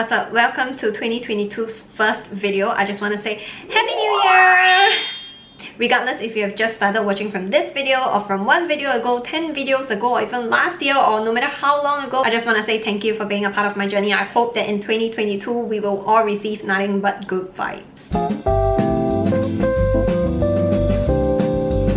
What's up? Welcome to 2022's first video. I just want to say Happy New Year! Regardless if you have just started watching from this video or from one video ago, 10 videos ago, or even last year, or no matter how long ago, I just want to say thank you for being a part of my journey. I hope that in 2022 we will all receive nothing but good vibes.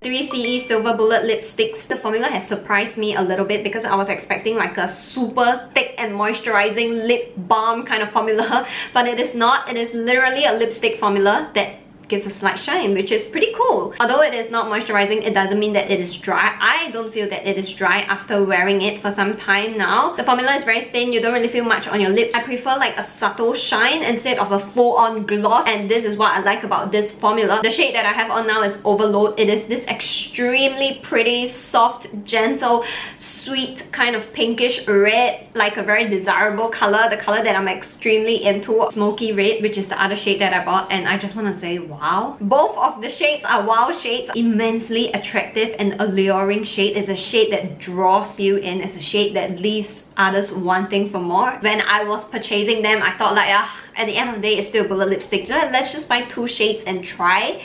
3CE Silver Bullet Lipsticks. The formula has surprised me a little bit because I was expecting like a super thick and moisturizing lip balm kind of formula, but it is not. It is literally a lipstick formula that gives a slight shine, which is pretty cool. Although it is not moisturizing, it doesn't mean that it is dry. I don't feel that it is dry after wearing it for some time now. The formula is very thin, you don't really feel much on your lips. I prefer like a subtle shine instead of a full-on gloss, and this is what I like about this formula. The shade that I have on now is Overload. It is this extremely pretty, soft, gentle, sweet kind of pinkish red, like a very desirable color, the color that I'm extremely into. Smoky red, which is the other shade that I bought, and I just want to say wow. Both of the shades are wow shades. Immensely attractive and alluring shade. Is a shade that draws you in. It's a shade that leaves others wanting for more. When I was purchasing them, I thought like, at the end of the day, it's still a bullet lipstick. Let's just buy 2 shades and try.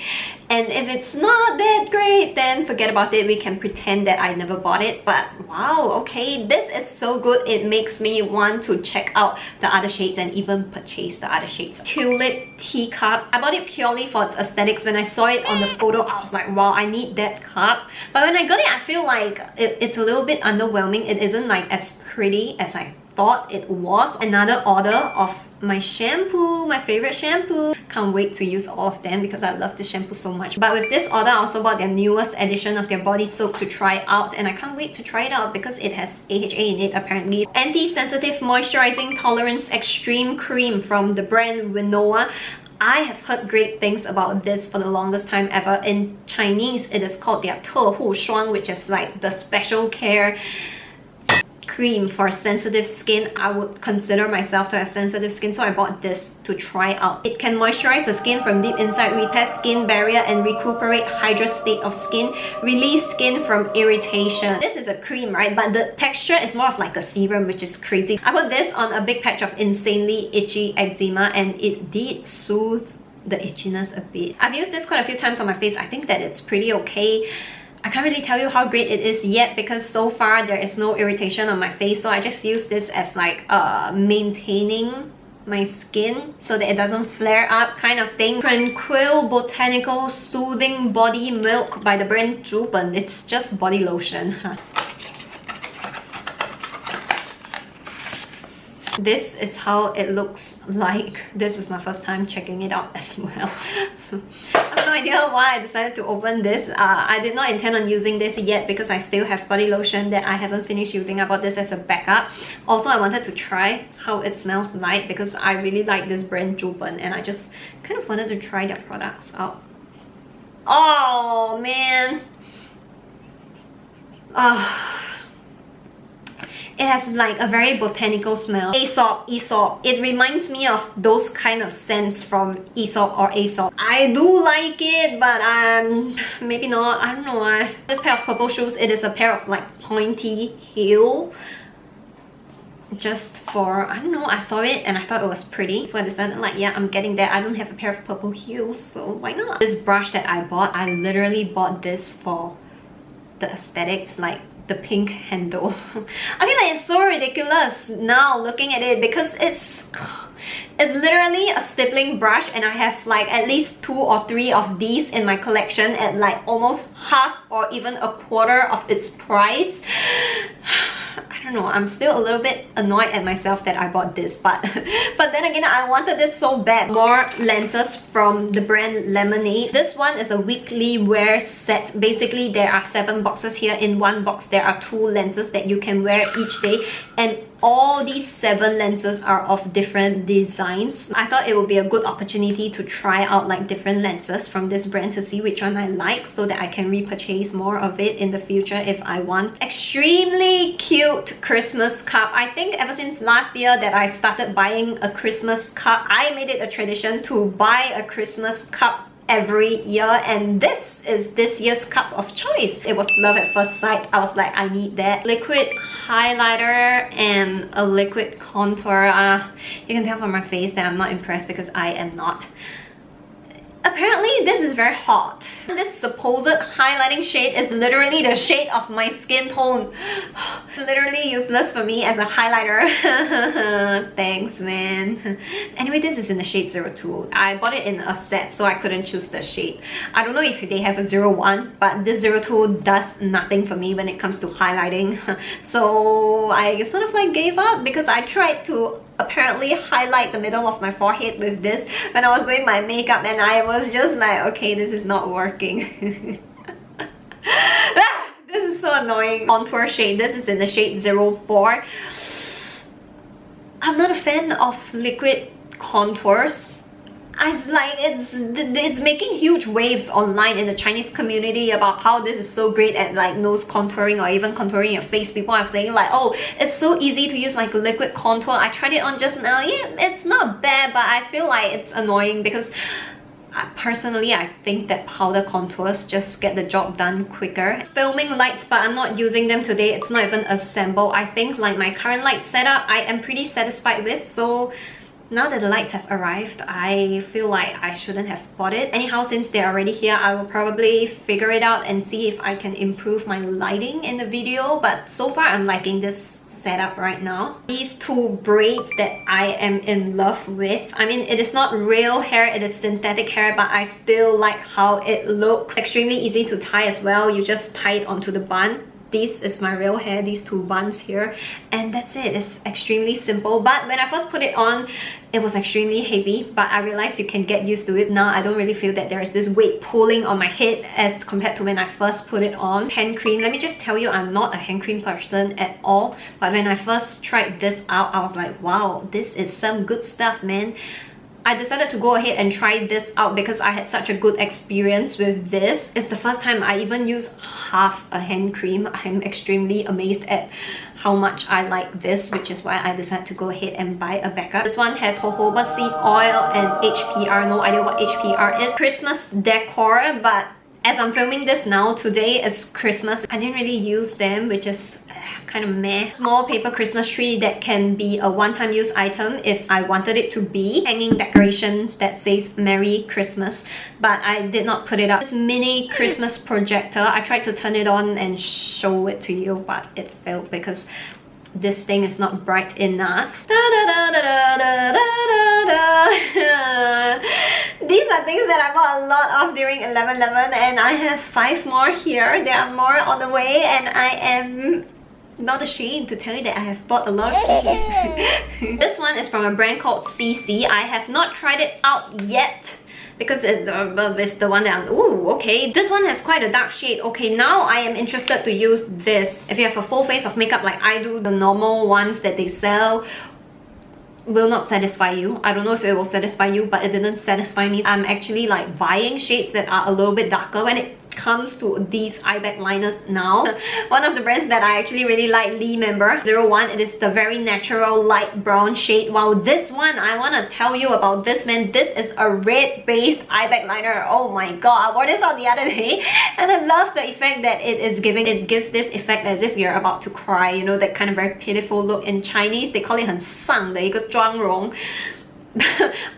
And if it's not that great, then forget about it. We can pretend that I never bought it. But wow, okay, this is so good. It makes me want to check out the other shades and even purchase the other shades. Tulip Teacup. I bought it purely for its aesthetics. When I saw it on the photo, I was like, wow, I need that cup. But when I got it, I feel like it's a little bit underwhelming. It isn't like as pretty as I thought it was. Another order of my shampoo, my favorite shampoo. Can't wait to use all of them because I love this shampoo so much. But with this order, I also bought their newest edition of their body soap to try out, and I can't wait to try it out because it has AHA in it apparently. Anti-sensitive moisturizing tolerance extreme cream from the brand Noone. I have heard great things about this for the longest time ever. In Chinese, it is called their 特护霜, which is like the special care cream for sensitive skin. I would consider myself to have sensitive skin, so I bought this to try out. It can moisturize the skin from deep inside, repair skin barrier, and recuperate hydra state of skin, relieve skin from irritation. This is a cream, right? But the texture is more of like a serum, which is crazy. I put this on a big patch of insanely itchy eczema, and it did soothe the itchiness a bit. I've used this quite a few times on my face. I think that it's pretty okay. I can't really tell you how great it is yet because so far there is no irritation on my face, so I just use this as like maintaining my skin so that it doesn't flare up kind of thing. Tranquil Botanical Soothing Body Milk by the brand Zhuben. It's just body lotion. This is how it looks like. This is my first time checking it out as well. I have no idea why I decided to open this. I did not intend on using this yet because I still have body lotion that I haven't finished using. I bought this as a backup. Also, I wanted to try how it smells like because I really like this brand Zhuben, and I just kind of wanted to try their products out. Oh man. It has like a very botanical smell. Aesop. It reminds me of those kind of scents from Aesop or Aesop. I do like it, but maybe not. I don't know why. This pair of purple shoes, it is a pair of like pointy heel. Just for, I don't know, I saw it and I thought it was pretty. So I decided like, yeah, I'm getting that. I don't have a pair of purple heels, so why not? This brush that I bought, I literally bought this for the aesthetics, like the pink handle. I feel like it's so ridiculous now looking at it because it's literally a stippling brush, and I have like at least 2 or 3 of these in my collection at like almost half or even a quarter of its price. I don't know, I'm still a little bit annoyed at myself that I bought this, but then again, I wanted this so bad. More lenses from the brand Lemonade. This one is a weekly wear set. Basically, there are 7 boxes here. In one box, there are 2 lenses that you can wear each day, and all these 7 lenses are of different designs. I thought it would be a good opportunity to try out like different lenses from this brand to see which one I like so that I can repurchase more of it in the future if I want. Extremely cute Christmas cup. I think ever since last year that I started buying a Christmas cup, I made it a tradition to buy a Christmas cup every year, and this is this year's cup of choice. It was love at first sight. I was like, I need that. Liquid highlighter and a liquid contour. You can tell from my face that I'm not impressed because I am not. Apparently this is very hot. This supposed highlighting shade is literally the shade of my skin tone. Literally useless for me as a highlighter. Thanks, man. Anyway, this is in the shade 02. I bought it in a set, so I couldn't choose the shade. I don't know if they have a 01, but this 02 does nothing for me when it comes to highlighting. So I sort of like gave up because I tried to apparently highlight the middle of my forehead with this when I was doing my makeup, and I was just like, okay, this is not working. This is so annoying. Contour shade. This is in the shade 04. I'm not a fan of liquid contours. It's making huge waves online in the Chinese community about how this is so great at like nose contouring or even contouring your face. People are saying like, oh, it's so easy to use like liquid contour. I tried it on just now. Yeah, it's not bad, but I feel like it's annoying because personally, I think that powder contours just get the job done quicker. Filming lights, but I'm not using them today. It's not even assembled. I think like my current light setup, I am pretty satisfied with. So now that the lights have arrived, I feel like I shouldn't have bought it. Anyhow, since they're already here, I will probably figure it out and see if I can improve my lighting in the video. But so far, I'm liking this setup right now. These two braids that I am in love with. I mean, it is not real hair, it is synthetic hair, but I still like how it looks. Extremely easy to tie as well. You just tie it onto the bun. This is my real hair, these two buns here, and that's it. It's extremely simple, but when I first put it on, it was extremely heavy, but I realized you can get used to it. Now I don't really feel that there's this weight pulling on my head as compared to when I first put it on. Hand cream, let me just tell you, I'm not a hand cream person at all, but when I first tried this out, I was like, wow, this is some good stuff, man. I decided to go ahead and try this out because I had such a good experience with this. It's the first time I even used half a hand cream. I'm extremely amazed at how much I like this, which is why I decided to go ahead and buy a backup. This one has jojoba seed oil and HPR. No idea what HPR is. Christmas decor, but as I'm filming this now, today is Christmas. I didn't really use them, which is kind of meh. Small paper Christmas tree that can be a one-time use item if I wanted it to be. Hanging decoration that says Merry Christmas, but I did not put it up. This mini Christmas projector, I tried to turn it on and show it to you, but it failed because this thing is not bright enough. These are things that I bought a lot of during 11/11, and I have 5 more here. There are more on the way, and I am not ashamed to tell you that I have bought a lot of these. This one is from a brand called CC. I have not tried it out yet because it's the one that I'm... Ooh, okay. This one has quite a dark shade. Okay, now I am interested to use this. If you have a full face of makeup like I do, the normal ones that they sell will not satisfy you. I don't know if it will satisfy you, but it didn't satisfy me. I'm actually like buying shades that are a little bit darker when it comes to these eye bag liners now. One of the brands that I actually really like, Lee Member 01, it is the very natural light brown shade. While this one, I want to tell you about this, man. This is a red based eye bag liner. Oh my god, I wore this on the other day and I love the effect that it is giving. It gives this effect as if you're about to cry, you know, that kind of very pitiful look. In Chinese they call it 很丧的一个妆容.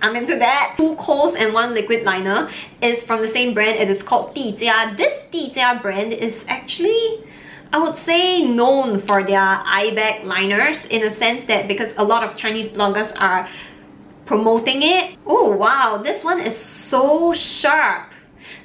I'm into that. 2 kohls and 1 liquid liner is from the same brand. It is called Dijia. This Dijia brand is actually, I would say, known for their eye bag liners, in a sense that because a lot of Chinese bloggers are promoting it. Oh wow, this one is so sharp.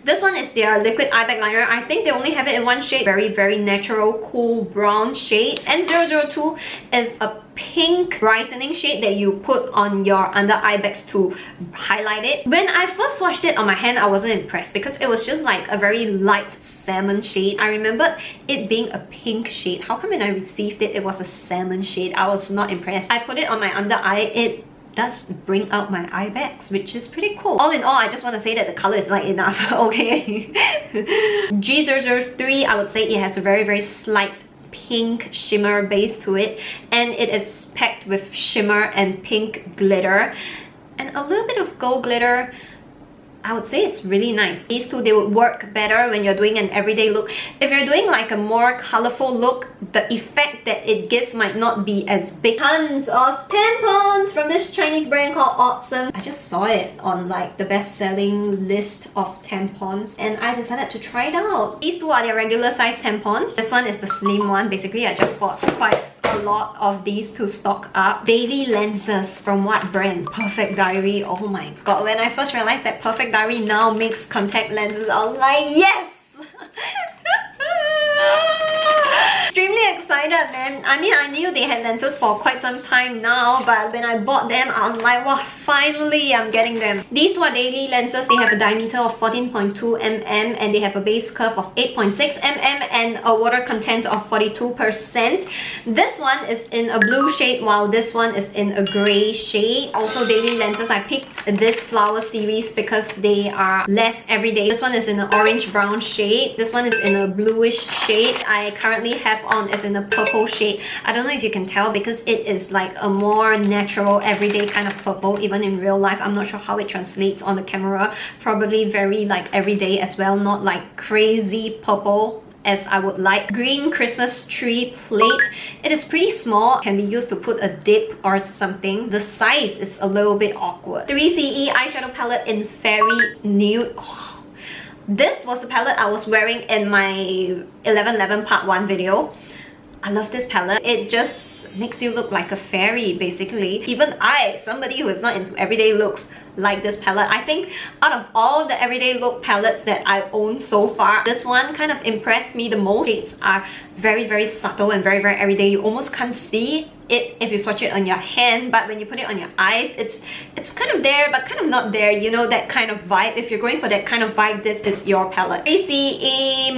This one is their liquid eye bag liner. I think they only have it in 1 shade. Very, very natural, cool brown shade. And 002 is a pink brightening shade that you put on your under eye bags to highlight it. When I first swatched it on my hand, I wasn't impressed because it was just like a very light salmon shade. I remembered it being a pink shade. How come when I received it, it was a salmon shade? I was not impressed. I put it on my under eye. It does bring out my eye bags, which is pretty cool. All in all, I just want to say that the color is light enough, okay? G003, I would say it has a very, very slight pink shimmer base to it, and it is packed with shimmer and pink glitter and a little bit of gold glitter. I would say it's really nice. These two, they would work better when you're doing an everyday look. If you're doing like a more colorful look, the effect that it gives might not be as big. Tons of tampons from this Chinese brand called Awesome. I just saw it on like the best-selling list of tampons and I decided to try it out. These two are their regular size tampons. This one is the slim one. Basically, I just bought quite a lot of these to stock up. Daily lenses from what brand? Perfect Diary. Oh my god, when I first realized that Perfect Diary now makes contact lenses, I was like, yes! Extremely excited, man. I mean, I knew they had lenses for quite some time now, but when I bought them, I was like, wow, finally I'm getting them. These two are daily lenses. They have a diameter of 14.2 mm and they have a base curve of 8.6 mm and a water content of 42%. This one is in a blue shade while this one is in a grey shade. Also daily lenses, I picked this flower series because they are less everyday. This one is in an orange brown shade. This one is in a bluish shade. I currently have on is in a purple shade. I don't know if you can tell because it is like a more natural everyday kind of purple. Even in real life, I'm not sure how it translates on the camera. Probably very like everyday as well, not like crazy purple as I would like. Green Christmas tree plate. It is pretty small, can be used to put a dip or something. The size is a little bit awkward. 3CE eyeshadow palette in Fairy Nude. Oh, this was the palette I was wearing in my 11/11 part 1 video. I love this palette. It just makes you look like a fairy, basically. Even I, somebody who is not into everyday looks, like this palette. I think out of all the everyday look palettes that I own so far, this one kind of impressed me the most. Shades are very subtle and very everyday. You almost can't see it if you swatch it on your hand, but when you put it on your eyes, it's kind of there but kind of not there, you know, that kind of vibe. If you're going for that kind of vibe, this is your palette. 3CE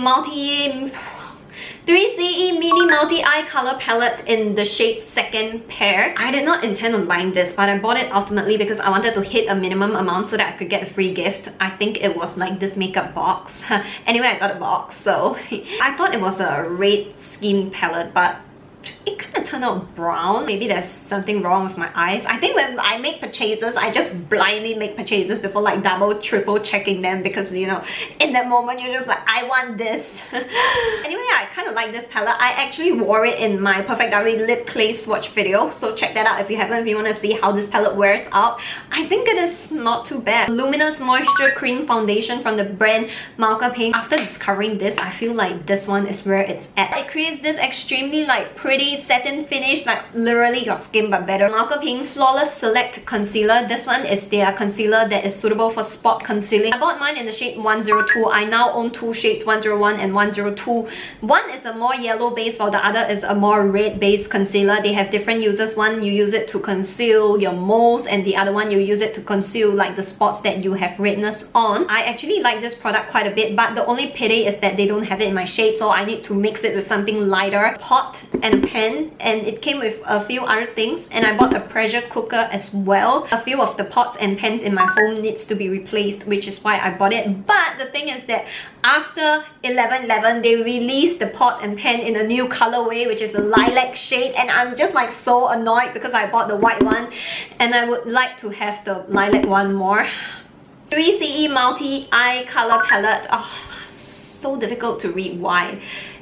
Mini Multi Eye Color Palette in the shade Second Pair. I did not intend on buying this, but I bought it ultimately because I wanted to hit a minimum amount so that I could get a free gift. I think it was like this makeup box. Anyway, I got a box, so I thought it was a red skin palette, but it kind of turned out brown. Maybe there's something wrong with my eyes. I think when I make purchases, I just blindly make purchases before like double, triple checking them because, you know, in that moment you're just like, I want this. Anyway, I kind of like this palette. I actually wore it in my Perfect Diary lip clay swatch video, so check that out if you haven't, if you want to see how this palette wears out. I think it is not too bad. Luminous Moisture Cream Foundation from the brand Malka Pink. After discovering this, I feel like this one is where it's at. It creates this extremely like pretty satin finish, like literally your skin but better. Malka Pink Flawless Select Concealer. This one is their concealer that is suitable for spot concealing. I bought mine in the shade 102. I now own two shades, 101 and 102. One is a more yellow base while the other is a more red base concealer. They have different uses. One you use it to conceal your moles and the other one you use it to conceal like the spots that you have redness on. I actually like this product quite a bit, but the only pity is that they don't have it in my shade, so I need to mix it with something lighter. Pot and pan, and it came with a few other things, and I bought a pressure cooker as well. A few of the pots and pans in my home needs to be replaced, which is why I bought it. But the thing is that after 11/11 they released the pot and pan in a new colorway, which is a lilac shade, and I'm just like so annoyed because I bought the white one and I would like to have the lilac one more. 3CE Multi Eye Color Palette. Oh, so difficult to read. Why?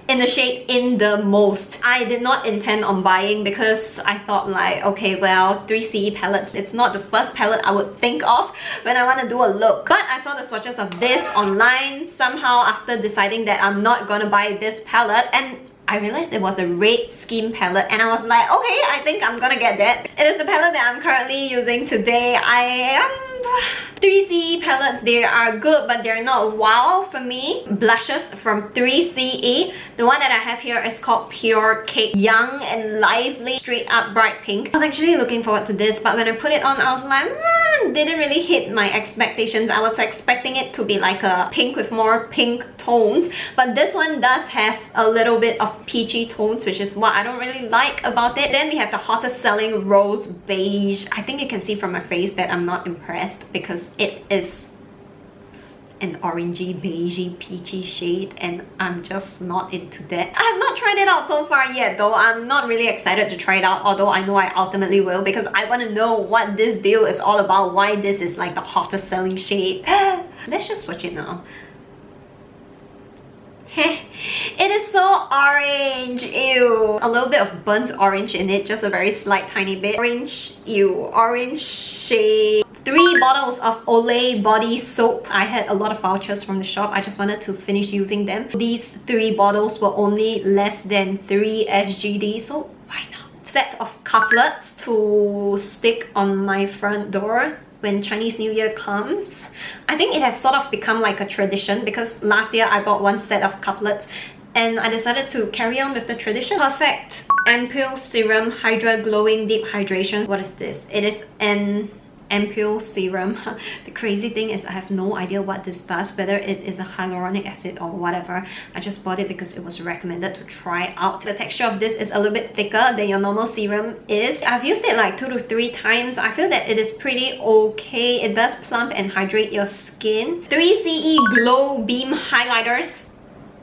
In the shade In the Most. I did not intend on buying because I thought like, okay, well, 3CE palettes, it's not the first palette I would think of when I want to do a look. But I saw the swatches of this online somehow after deciding that I'm not gonna buy this palette, and I realized it was a red skin palette and I was like, okay, I think I'm gonna get that. It is the palette that I'm currently using today. 3CE palettes, they are good but they're not wow for me. Blushes from 3CE. The one that I have here is called Pure Cake. Young and lively, straight up bright pink. I was actually looking forward to this, but when I put it on, I was like, didn't really hit my expectations. I was expecting it to be like a pink with more pink tones, but this one does have a little bit of peachy tones, which is what I don't really like about it. Then we have the hottest selling Rose Beige. I think you can see from my face that I'm not impressed because it is an orangey, beigey, peachy shade and I'm just not into that. I have not tried it out so far yet though. I'm not really excited to try it out, although I know I ultimately will because I want to know what this deal is all about, why this is like the hottest selling shade. Let's just swatch it now. It is so orange, ew. A little bit of burnt orange in it, just a very slight tiny bit. Orange, ew, orange shade. 3 bottles of Olay body soap. I had a lot of vouchers from the shop. I just wanted to finish using them. These 3 bottles were only less than 3 SGD, so why not? Set of couplets to stick on my front door when Chinese New Year comes. I think it has sort of become like a tradition because last year I bought 1 set of couplets and I decided to carry on with the tradition. Perfect Ampoule Serum Hydra Glowing Deep Hydration. What is this? It is an Ampoule Serum. The crazy thing is I have no idea what this does, whether it is a hyaluronic acid or whatever. I just bought it because it was recommended to try out. The texture of this is a little bit thicker than your normal serum is. I've used it like 2 to 3 times. I feel that it is pretty okay. It does plump and hydrate your skin. 3CE Glow Beam Highlighters.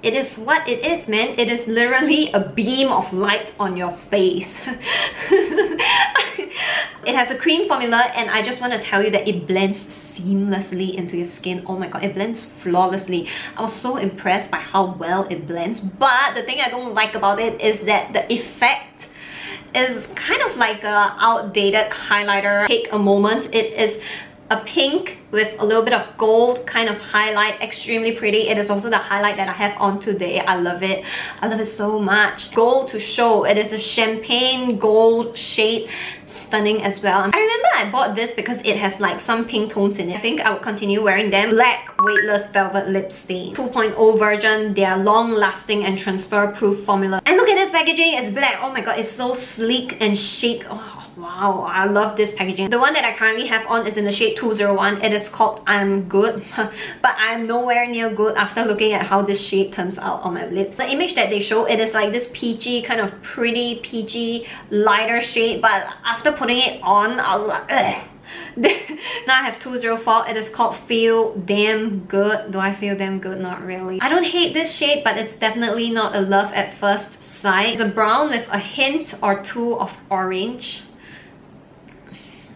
It is what it is, man. It is literally a beam of light on your face. It has a cream formula and I just want to tell you that it blends seamlessly into your skin. Oh my god, it blends flawlessly. I was so impressed by how well it blends. But the thing I don't like about it is that the effect is kind of like a outdated highlighter. Take a moment. It is a pink with a little bit of gold kind of highlight, extremely pretty. It is also the highlight that I have on today. I love it. I love it so much. Gold to show. It is a champagne gold shade, stunning as well. I remember I bought this because it has like some pink tones in it. I think I would continue wearing them. Black Weightless Velvet Lip Stain 2.0 version. They are long lasting and transfer proof formula. And look at this packaging. It's black. Oh my god, it's so sleek and chic. Oh wow, I love this packaging. The one that I currently have on is in the shade 201. It is called I'm Good, but I'm nowhere near good after looking at how this shade turns out on my lips. The image that they show, it is like this peachy, kind of pretty peachy, lighter shade, but after putting it on, I was like, ugh. Now I have 204. It is called Feel Damn Good. Do I feel damn good? Not really. I don't hate this shade, but it's definitely not a love at first sight. It's a brown with a hint or 2 of orange.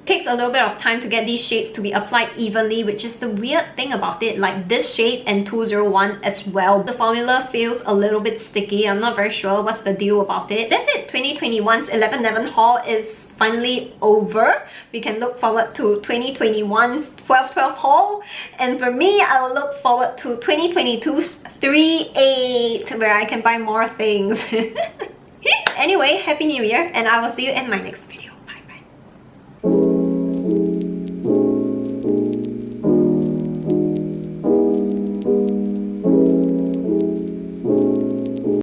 Takes a little bit of time to get these shades to be applied evenly, which is the weird thing about it. Like this shade and 201 as well. The formula feels a little bit sticky. I'm not very sure what's the deal about it. That's it. 2021's 11/11 haul is finally over. We can look forward to 2021's 12/12 haul. And for me, I will look forward to 2022's 3/8, where I can buy more things. Anyway, Happy New Year, and I will see you in my next video.